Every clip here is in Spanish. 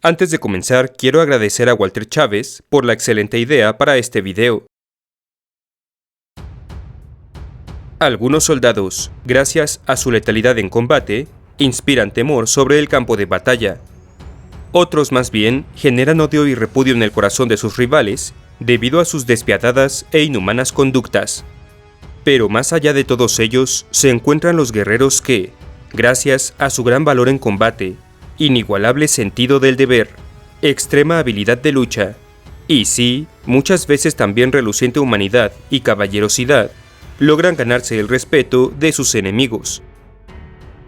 Antes de comenzar, quiero agradecer a Walter Chávez por la excelente idea para este video. Algunos soldados, gracias a su letalidad en combate, inspiran temor sobre el campo de batalla. Otros más bien generan odio y repudio en el corazón de sus rivales debido a sus despiadadas e inhumanas conductas. Pero más allá de todos ellos se encuentran los guerreros que, gracias a su gran valor en combate, inigualable sentido del deber, extrema habilidad de lucha, y sí, muchas veces también reluciente humanidad y caballerosidad, logran ganarse el respeto de sus enemigos.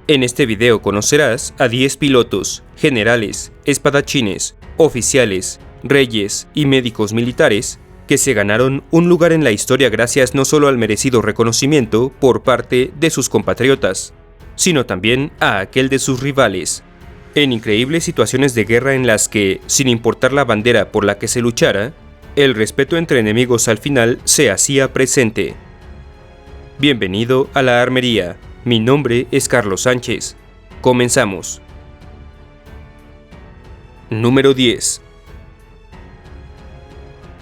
En este video conocerás a 10 pilotos, generales, espadachines, oficiales, reyes y médicos militares que se ganaron un lugar en la historia gracias no solo al merecido reconocimiento por parte de sus compatriotas, sino también a aquel de sus rivales, en increíbles situaciones de guerra en las que, sin importar la bandera por la que se luchara, el respeto entre enemigos al final se hacía presente. Bienvenido a la armería. Mi nombre es Carlos Sánchez. Comenzamos. Número 10.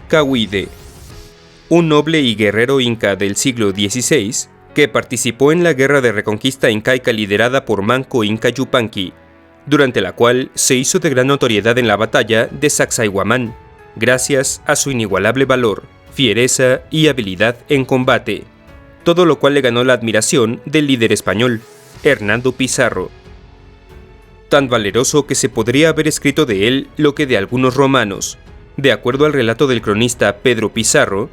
Cawide, un noble y guerrero inca del siglo XVI que participó en la guerra de reconquista incaica liderada por Manco Inca Yupanqui, durante la cual se hizo de gran notoriedad en la batalla de Sacsayhuamán, gracias a su inigualable valor, fiereza y habilidad en combate, todo lo cual le ganó la admiración del líder español, Hernando Pizarro. Tan valeroso que se podría haber escrito de él lo que de algunos romanos. De acuerdo al relato del cronista Pedro Pizarro,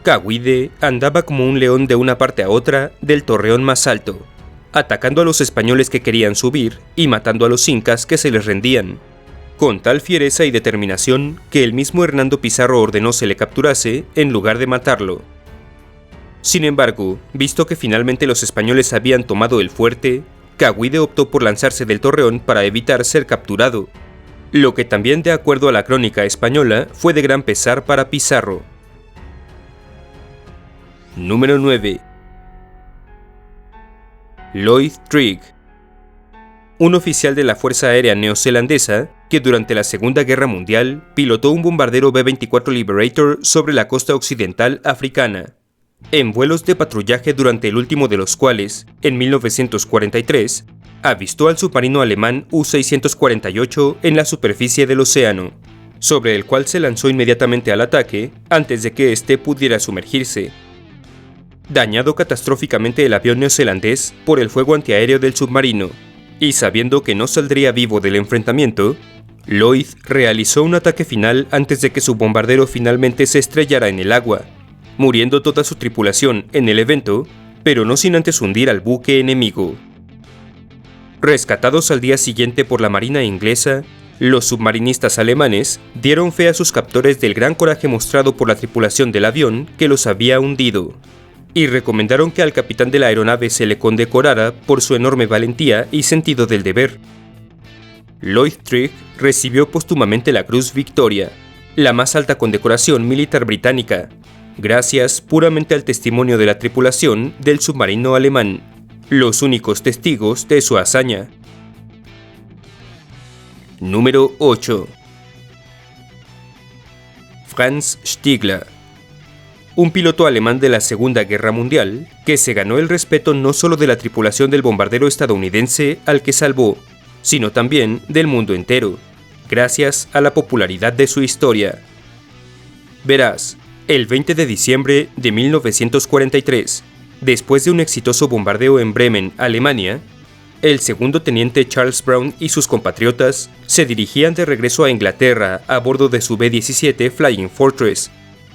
Cawide andaba como un león de una parte a otra del torreón más alto, atacando a los españoles que querían subir y matando a los incas que se les rendían, con tal fiereza y determinación que el mismo Hernando Pizarro ordenó se le capturase en lugar de matarlo. Sin embargo, visto que finalmente los españoles habían tomado el fuerte, Cawide optó por lanzarse del torreón para evitar ser capturado, lo que también de acuerdo a la crónica española fue de gran pesar para Pizarro. Número 9. Lloyd Trigg, un oficial de la Fuerza Aérea Neozelandesa que durante la Segunda Guerra Mundial pilotó un bombardero B-24 Liberator sobre la costa occidental africana, en vuelos de patrullaje durante el último de los cuales, en 1943, avistó al submarino alemán U-648 en la superficie del océano, sobre el cual se lanzó inmediatamente al ataque antes de que éste pudiera sumergirse. Dañado catastróficamente el avión neozelandés por el fuego antiaéreo del submarino, y sabiendo que no saldría vivo del enfrentamiento, Lloyd realizó un ataque final antes de que su bombardero finalmente se estrellara en el agua, muriendo toda su tripulación en el evento, pero no sin antes hundir al buque enemigo. Rescatados al día siguiente por la marina inglesa, los submarinistas alemanes dieron fe a sus captores del gran coraje mostrado por la tripulación del avión que los había hundido, y recomendaron que al capitán de la aeronave se le condecorara por su enorme valentía y sentido del deber. Lloyd Trigg recibió póstumamente la Cruz Victoria, la más alta condecoración militar británica, gracias puramente al testimonio de la tripulación del submarino alemán, los únicos testigos de su hazaña. Número 8. Franz Stigler, un piloto alemán de la Segunda Guerra Mundial que se ganó el respeto no solo de la tripulación del bombardero estadounidense al que salvó, sino también del mundo entero, gracias a la popularidad de su historia. Verás, el 20 de diciembre de 1943, después de un exitoso bombardeo en Bremen, Alemania, el segundo teniente Charles Brown y sus compatriotas se dirigían de regreso a Inglaterra a bordo de su B-17 Flying Fortress,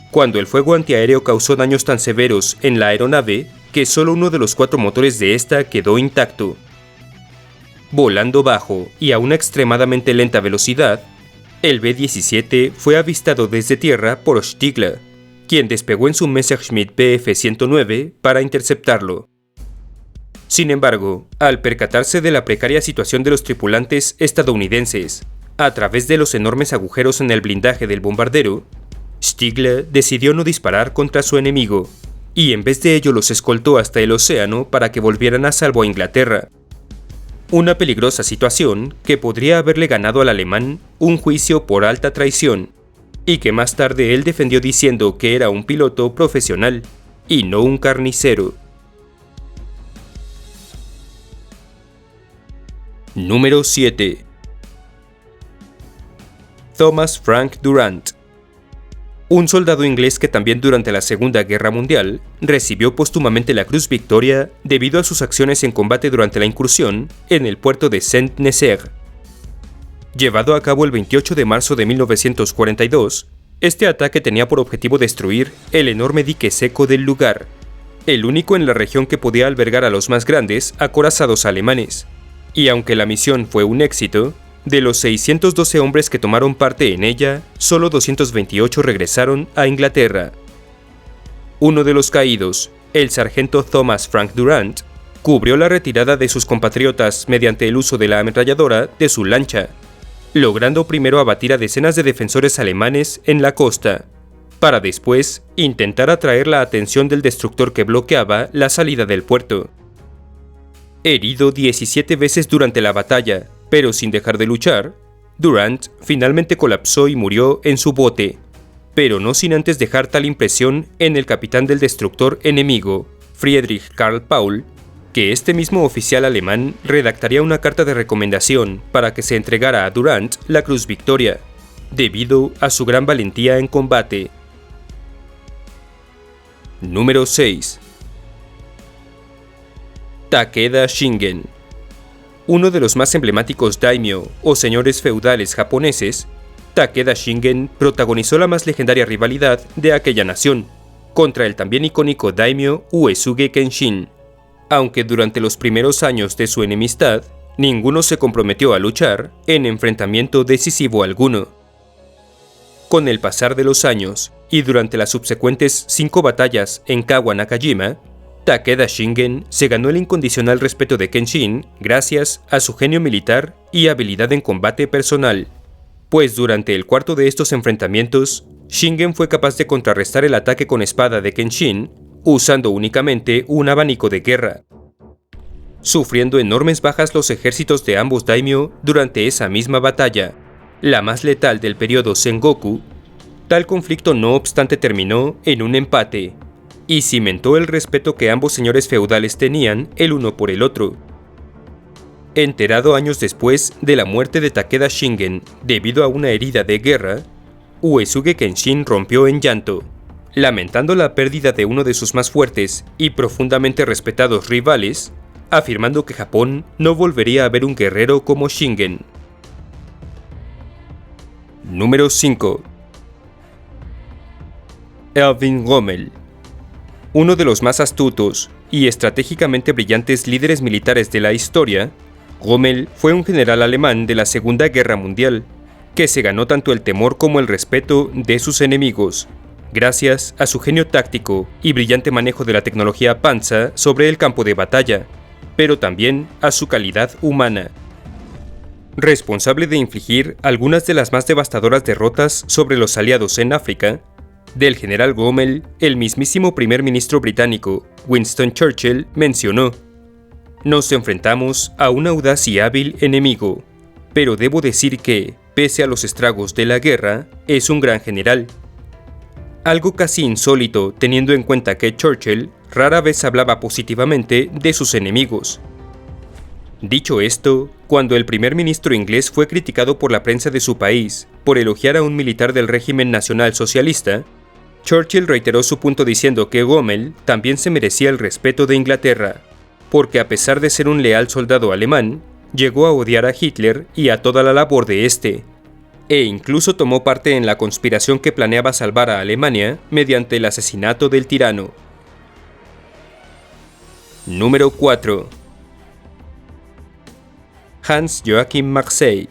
cuando el fuego antiaéreo causó daños tan severos en la aeronave que solo uno de los 4 motores de esta quedó intacto. Volando bajo y a una extremadamente lenta velocidad, el B-17 fue avistado desde tierra por Stigler, quien despegó en su Messerschmitt Bf-109 para interceptarlo. Sin embargo, al percatarse de la precaria situación de los tripulantes estadounidenses, a través de los enormes agujeros en el blindaje del bombardero, Stigler decidió no disparar contra su enemigo, y en vez de ello los escoltó hasta el océano para que volvieran a salvo a Inglaterra. una peligrosa situación que podría haberle ganado al alemán un juicio por alta traición, y que más tarde él defendió diciendo que era un piloto profesional y no un carnicero. Número 7. Thomas Frank Durant. Un soldado inglés que también durante la Segunda Guerra Mundial recibió póstumamente la Cruz Victoria debido a sus acciones en combate durante la incursión en el puerto de Saint-Nazaire. Llevado a cabo el 28 de marzo de 1942, este ataque tenía por objetivo destruir el enorme dique seco del lugar, el único en la región que podía albergar a los más grandes acorazados alemanes. Y aunque la misión fue un éxito, de los 612 hombres que tomaron parte en ella, solo 228 regresaron a Inglaterra. Uno de los caídos, el sargento Thomas Frank Durant, cubrió la retirada de sus compatriotas mediante el uso de la ametralladora de su lancha, logrando primero abatir a decenas de defensores alemanes en la costa, para después intentar atraer la atención del destructor que bloqueaba la salida del puerto. Herido 17 veces durante la batalla, pero sin dejar de luchar, Durant finalmente colapsó y murió en su bote, pero no sin antes dejar tal impresión en el capitán del destructor enemigo, Friedrich Karl Paul, que este mismo oficial alemán redactaría una carta de recomendación para que se entregara a Durant la Cruz Victoria, debido a su gran valentía en combate. Número 6. Takeda Shingen. Uno de los más emblemáticos daimyo o señores feudales japoneses, Takeda Shingen protagonizó la más legendaria rivalidad de aquella nación, contra el también icónico daimyo Uesuge Kenshin, aunque durante los primeros años de su enemistad, ninguno se comprometió a luchar en enfrentamiento decisivo alguno. Con el pasar de los años y durante las subsecuentes 5 batallas en Kawa Nakajima, Takeda Shingen se ganó el incondicional respeto de Kenshin gracias a su genio militar y habilidad en combate personal, pues durante el cuarto de estos enfrentamientos, Shingen fue capaz de contrarrestar el ataque con espada de Kenshin usando únicamente un abanico de guerra, sufriendo enormes bajas los ejércitos de ambos daimyo durante esa misma batalla, la más letal del periodo Sengoku. Tal conflicto no obstante terminó en un empate, y cimentó el respeto que ambos señores feudales tenían el uno por el otro. Enterado años después de la muerte de Takeda Shingen debido a una herida de guerra, Uesuge Kenshin rompió en llanto, lamentando la pérdida de uno de sus más fuertes y profundamente respetados rivales, afirmando que Japón no volvería a ver un guerrero como Shingen. Número 5. Erwin Rommel. Uno de los más astutos y estratégicamente brillantes líderes militares de la historia, Rommel fue un general alemán de la Segunda Guerra Mundial, que se ganó tanto el temor como el respeto de sus enemigos, gracias a su genio táctico y brillante manejo de la tecnología Panzer sobre el campo de batalla, pero también a su calidad humana. Responsable de infligir algunas de las más devastadoras derrotas sobre los aliados en África, del general Rommel, el mismísimo primer ministro británico, Winston Churchill, mencionó: «Nos enfrentamos a un audaz y hábil enemigo, pero debo decir que, pese a los estragos de la guerra, es un gran general». Algo casi insólito teniendo en cuenta que Churchill rara vez hablaba positivamente de sus enemigos. Dicho esto, cuando el primer ministro inglés fue criticado por la prensa de su país por elogiar a un militar del régimen nacional socialista, Churchill reiteró su punto diciendo que Rommel también se merecía el respeto de Inglaterra, porque a pesar de ser un leal soldado alemán, llegó a odiar a Hitler y a toda la labor de este, e incluso tomó parte en la conspiración que planeaba salvar a Alemania mediante el asesinato del tirano. Número 4. Hans-Joachim Marseille.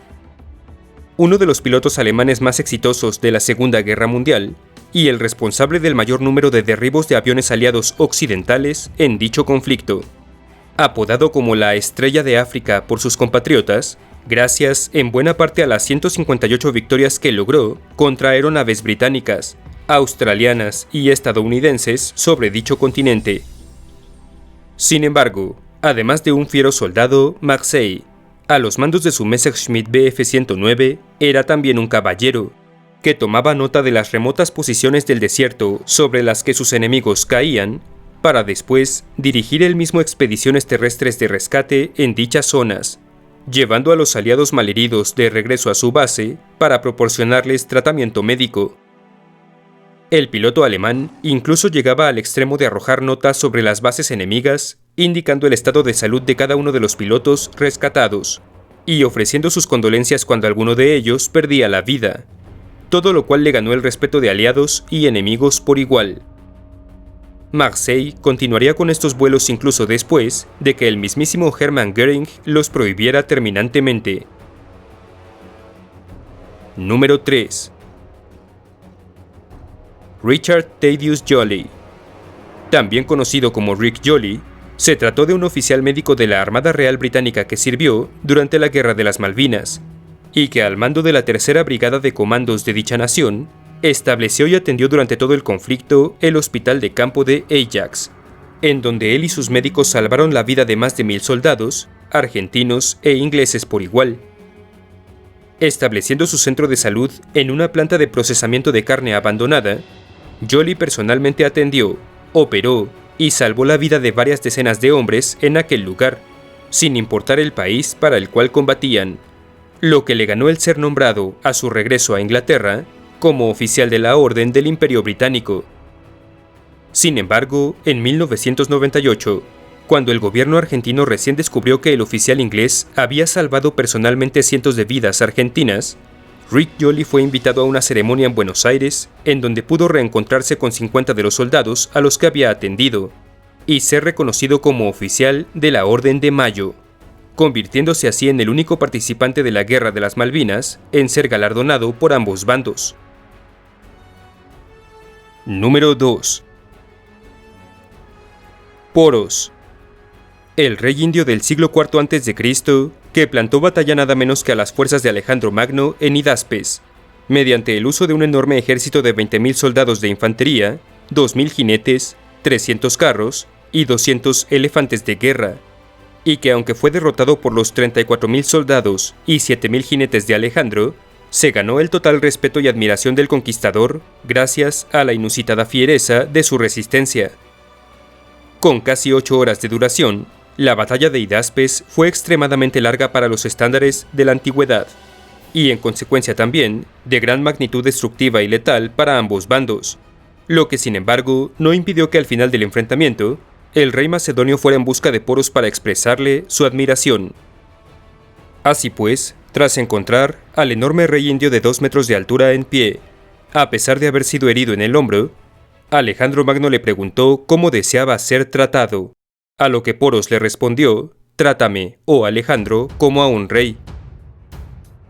Uno de los pilotos alemanes más exitosos de la Segunda Guerra Mundial y el responsable del mayor número de derribos de aviones aliados occidentales en dicho conflicto. Apodado como la Estrella de África por sus compatriotas, gracias en buena parte a las 158 victorias que logró contra aeronaves británicas, australianas y estadounidenses sobre dicho continente. Sin embargo, Además de un fiero soldado, Marseille, a los mandos de su Messerschmitt Bf 109, era también un caballero, que tomaba nota de las remotas posiciones del desierto sobre las que sus enemigos caían, para después dirigir él mismo expediciones terrestres de rescate en dichas zonas, llevando a los aliados malheridos de regreso a su base para proporcionarles tratamiento médico. El piloto alemán incluso llegaba al extremo de arrojar notas sobre las bases enemigas, indicando el estado de salud de cada uno de los pilotos rescatados, y ofreciendo sus condolencias cuando alguno de ellos perdía la vida, todo lo cual le ganó el respeto de aliados y enemigos por igual. Marseille continuaría con estos vuelos incluso después de que el mismísimo Hermann Göring los prohibiera terminantemente. Número 3. Richard Thaddeus Jolley. También conocido como Rick Jolley, se trató de un oficial médico de la Armada Real Británica que sirvió durante la Guerra de las Malvinas, y que al mando de la Tercera Brigada de Comandos de dicha nación, estableció y atendió durante todo el conflicto el hospital de campo de Ajax, en donde él y sus médicos salvaron la vida de más de 1000 soldados, argentinos e ingleses por igual. Estableciendo su centro de salud en una planta de procesamiento de carne abandonada, Jolley personalmente atendió, operó y salvó la vida de varias decenas de hombres en aquel lugar, sin importar el país para el cual combatían, lo que le ganó el ser nombrado, a su regreso a Inglaterra, como oficial de la Orden del Imperio Británico. Sin embargo, en 1998, cuando el gobierno argentino recién descubrió que el oficial inglés había salvado personalmente cientos de vidas argentinas, Rick Jolley fue invitado a una ceremonia en Buenos Aires, en donde pudo reencontrarse con 50 de los soldados a los que había atendido, y ser reconocido como oficial de la Orden de Mayo, convirtiéndose así en el único participante de la Guerra de las Malvinas en ser galardonado por ambos bandos. Número 2. Poros. El rey indio del siglo IV a.C., que plantó batalla nada menos que a las fuerzas de Alejandro Magno en Hidaspes, mediante el uso de un enorme ejército de 20.000 soldados de infantería, 2.000 jinetes, 300 carros y 200 elefantes de guerra, y que aunque fue derrotado por los 34.000 soldados y 7.000 jinetes de Alejandro, se ganó el total respeto y admiración del conquistador gracias a la inusitada fiereza de su resistencia. Con casi 8 horas de duración, la batalla de Hidaspes fue extremadamente larga para los estándares de la antigüedad, y en consecuencia también de gran magnitud destructiva y letal para ambos bandos, lo que sin embargo no impidió que al final del enfrentamiento, el rey macedonio fuera en busca de Poros para expresarle su admiración. Así pues, tras encontrar al enorme rey indio de 2 metros de altura en pie, a pesar de haber sido herido en el hombro, Alejandro Magno le preguntó cómo deseaba ser tratado, a lo que Poros le respondió: «Trátame, oh Alejandro, como a un rey».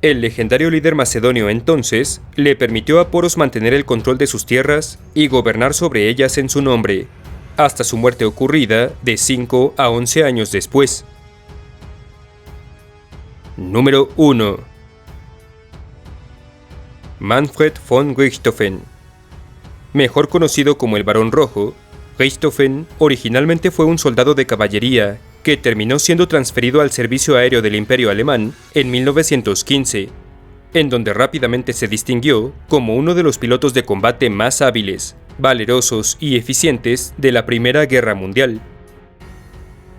El legendario líder macedonio entonces le permitió a Poros mantener el control de sus tierras y gobernar sobre ellas en su nombre, hasta su muerte ocurrida de 5 a 11 años después. Número 1. Manfred von Richthofen. Mejor conocido como el Barón Rojo, Richthofen originalmente fue un soldado de caballería que terminó siendo transferido al servicio aéreo del Imperio Alemán en 1915, en donde rápidamente se distinguió como uno de los pilotos de combate más hábiles, valerosos y eficientes de la Primera Guerra Mundial.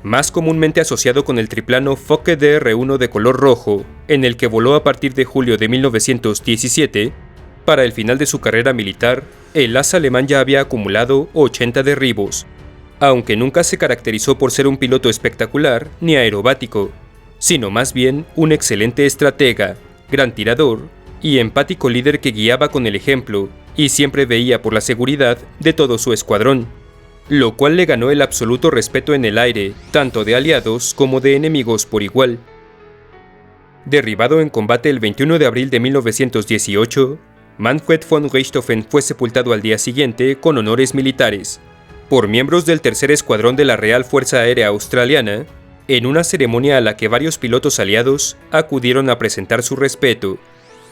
Más comúnmente asociado con el triplano Focke Dr-1 de color rojo, en el que voló a partir de julio de 1917, para el final de su carrera militar, el as alemán ya había acumulado 80 derribos, aunque nunca se caracterizó por ser un piloto espectacular ni aerobático, sino más bien un excelente estratega, gran tirador y empático líder que guiaba con el ejemplo y siempre veía por la seguridad de todo su escuadrón, lo cual le ganó el absoluto respeto en el aire, tanto de aliados como de enemigos por igual. Derribado en combate el 21 de abril de 1918, Manfred von Richthofen fue sepultado al día siguiente con honores militares, por miembros del tercer escuadrón de la Real Fuerza Aérea Australiana, en una ceremonia a la que varios pilotos aliados acudieron a presentar su respeto,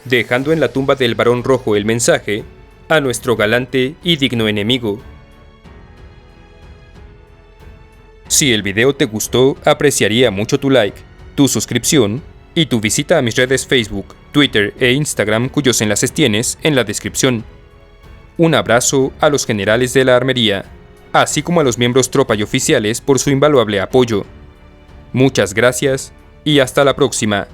dejando en la tumba del Barón Rojo el mensaje: «A nuestro galante y digno enemigo». Si el video te gustó, apreciaría mucho tu like, tu suscripción y tu visita a mis redes Facebook, Twitter e Instagram, cuyos enlaces tienes en la descripción. Un abrazo a los generales de la armería, así como a los miembros tropa y oficiales por su invaluable apoyo. Muchas gracias y hasta la próxima.